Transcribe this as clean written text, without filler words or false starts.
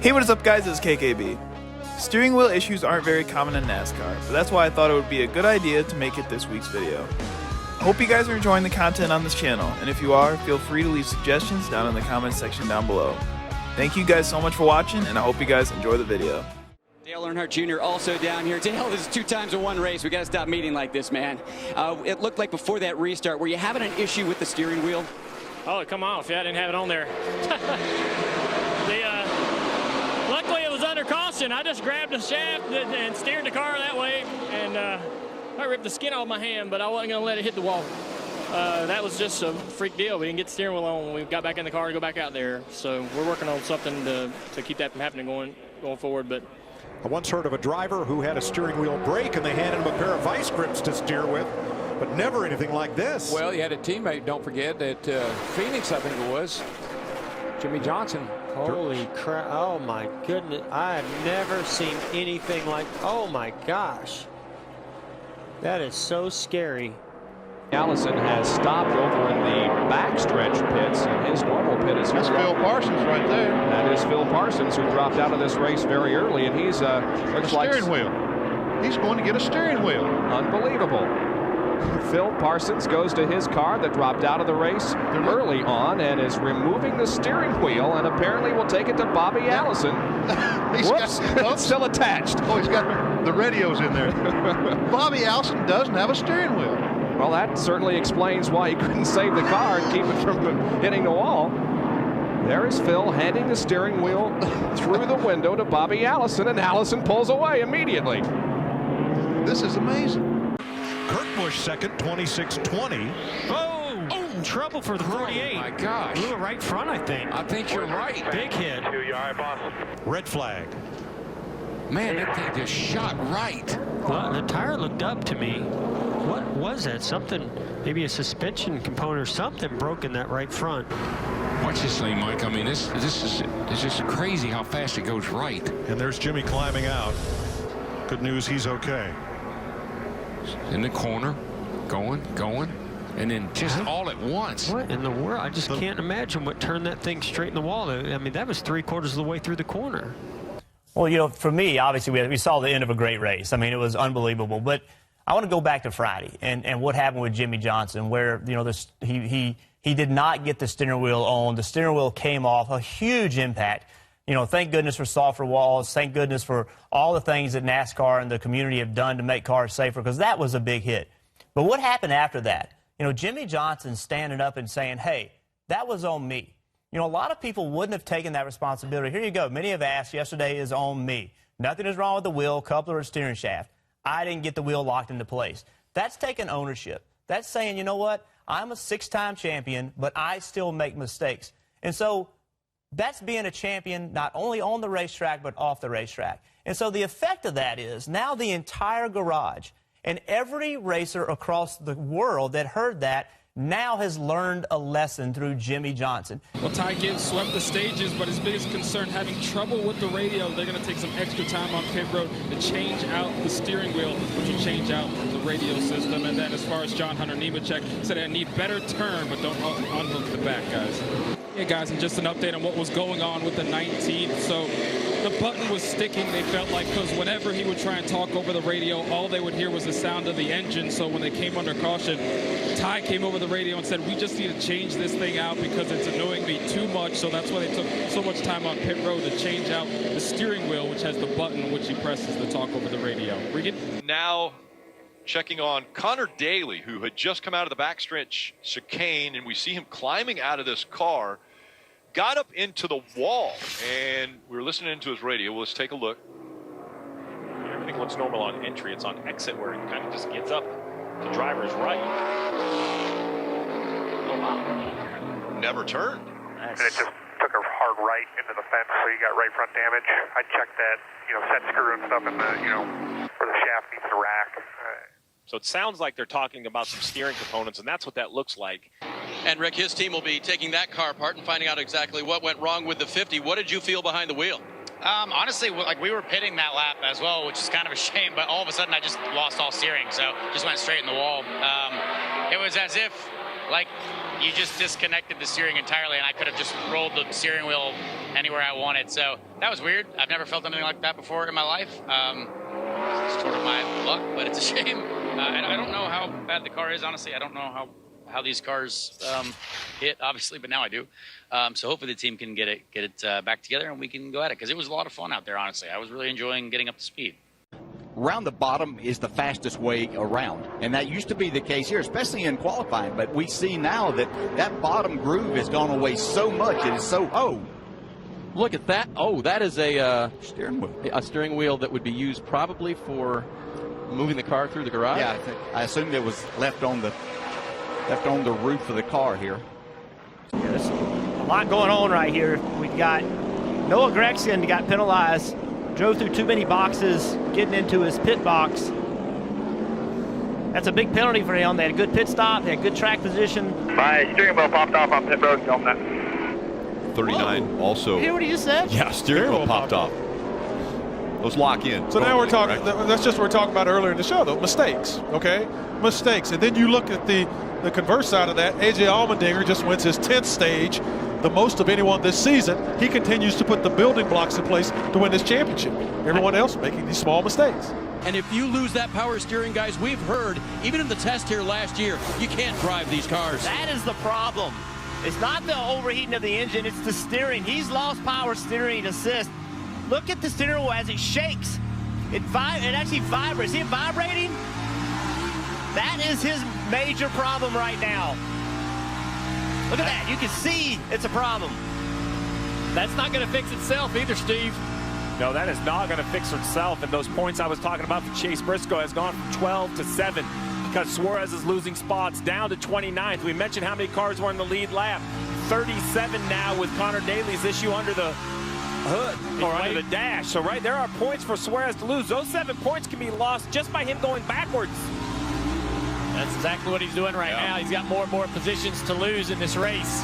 Hey, what is up guys, it's KKB. Steering wheel issues aren't very common in NASCAR, but that's why I thought it would be a good idea to make it this week's video. I hope you guys are enjoying the content on this channel, and if you are, feel free to leave suggestions down in the comments section down below. Thank you guys so much for watching, and I hope you guys enjoy the video. Dale Earnhardt Jr. also down here. Dale, this is 2 times in one race. We got to stop meeting like this, man. It looked like before that restart, were you having an issue with the steering wheel? Oh, come off. Yeah, I didn't have it on there. Luckily, it was under caution. I just grabbed the shaft and steered the car that way, and I ripped the skin off my hand, but I wasn't going to let it hit the wall. That was just a freak deal. We didn't get the steering wheel on when we got back in the car to go back out there. So we're working on something to keep that from happening going forward. But I once heard of a driver who had a steering wheel break and they handed him a pair of vice grips to steer with, but never anything like this. Well, you had a teammate, don't forget, at Phoenix, I think it was, Jimmy Johnson. Holy crap. Oh my goodness. I have never seen anything like, oh my gosh. That is so scary. Allison has stopped over in the backstretch pits, and his normal pit is here. That's Phil Parsons right there. That is Phil Parsons, who dropped out of this race very early, and he's looks like steering wheel. He's going to get a steering wheel. Unbelievable. Phil Parsons goes to his car that dropped out of the race early on and is removing the steering wheel, and apparently will take it to Bobby Allison. Whoops, it's still attached. Oh, he's got the radios in there. Bobby Allison doesn't have a steering wheel. Well, that certainly explains why he couldn't save the car and keep it from hitting the wall. There is Phil handing the steering wheel through the window to Bobby Allison, and Allison pulls away immediately. This is amazing. Kurt Busch second, 26-20. Oh, trouble for the 48. Oh my gosh. Blew it right front, I think. I think you're right. Big hit. Red flag. Man, that thing just shot right. Well, the tire looked up to me. What was that? Something, maybe a suspension component or something broke in that right front. Watch this thing, Mike. I mean, this is just crazy how fast it goes right. And there's Jimmy climbing out. Good news, he's okay. In the corner, going, and then just all at once. What in the world? I just can't imagine what turned that thing straight in the wall. I mean, that was 3/4 of the way through the corner. Well, you know, for me, obviously, we saw the end of a great race. I mean, it was unbelievable. But I want to go back to Friday and what happened with Jimmy Johnson, where, you know, he did not get the steering wheel on. The steering wheel came off, a huge impact. You know, thank goodness for softer walls. Thank goodness for all the things that NASCAR and the community have done to make cars safer, because that was a big hit. But what happened after that? You know, Jimmy Johnson standing up and saying, hey, that was on me. You know, a lot of people wouldn't have taken that responsibility. Here you go. Many have asked, yesterday is on me. Nothing is wrong with the wheel, coupler, or steering shaft. I didn't get the wheel locked into place. That's taking ownership. That's saying, you know what? I'm a 6-time champion, but I still make mistakes. And so that's being a champion not only on the racetrack, but off the racetrack. And so the effect of that is now the entire garage and every racer across the world that heard that now has learned a lesson through Jimmy Johnson. Well, Ty Gibbs swept the stages, but his biggest concern, having trouble with the radio. They're going to take some extra time on pit road to change out the steering wheel, which will change out the radio system. And then as far as John Hunter Nemechek said, I need better turn, but don't unhook the back, guys. Hey, guys, and just an update on what was going on with the 19th. So the button was sticking, they felt like, because whenever he would try and talk over the radio, all they would hear was the sound of the engine. So when they came under caution, Ty came over the radio and said, we just need to change this thing out because it's annoying me too much. So that's why they took so much time on pit road to change out the steering wheel, which has the button which he presses to talk over the radio. Regan? Now checking on Connor Daly, who had just come out of the backstretch chicane, and we see him climbing out of this car, got up into the wall, and we were listening to his radio. Well, let's take a look. Everything looks normal on entry. It's on exit where he kind of just gets up to driver's right. Oh, wow. Never turned. And it just took a hard right into the fence, so you got right front damage. I checked that, you know, set screw and stuff in the, you know, where the shaft meets the rack. So it sounds like they're talking about some steering components, and that's what that looks like. And Rick, his team will be taking that car apart and finding out exactly what went wrong with the 50. What did you feel behind the wheel? Honestly, like we were pitting that lap as well, which is kind of a shame, but all of a sudden I just lost all steering, so just went straight in the wall. It was as if, like, you just disconnected the steering entirely, and I could have just rolled the steering wheel anywhere I wanted. So that was weird. I've never felt anything like that before in my life. It's sort of my luck, but it's a shame. I don't know how bad the car is, honestly. I don't know how these cars hit, obviously, but now I do. So hopefully the team can get it back together and we can go at it, because it was a lot of fun out there, honestly. I was really enjoying getting up to speed. Round the bottom is the fastest way around, and that used to be the case here, especially in qualifying, but we see now that bottom groove has gone away so much. It is so Look at that. Oh, that is a steering wheel that would be used probably for moving the car through the garage. Yeah, I assumed it was left on the roof of the car here. Yeah, there's a lot going on right here. We've got Noah Gragson got penalized, drove through too many boxes, getting into his pit box. That's a big penalty for him. They had a good pit stop, they had good track position. My steering wheel popped off on pit road on that. 39 also. You hear what he just said? Yeah, steering wheel popped off. Those lock in. So now we're talking, that's just what we're talking about earlier in the show, though. Mistakes, okay? Mistakes. And then you look at the converse side of that. AJ Allmendinger just wins his 10th stage, the most of anyone this season. He continues to put the building blocks in place to win this championship. Everyone else making these small mistakes. And if you lose that power steering, guys, we've heard, even in the test here last year, you can't drive these cars. That is the problem. It's not the overheating of the engine, it's the steering. He's lost power steering assist. Look at the steering wheel as it shakes. It actually vibrates. See it vibrating? That is his major problem right now. Look at that. You can see it's a problem. That's not going to fix itself either, Steve. No, that is not going to fix itself. And those points I was talking about for Chase Briscoe has gone from 12 to 7 because Suarez is losing spots down to 29th. We mentioned how many cars were in the lead lap. 37 now with Connor Daly's issue under the hood or under the dash. So right, there are points for Suarez to lose. Those 7 points can be lost just by him going backwards. That's exactly what he's doing right now. He's got more and more positions to lose in this race.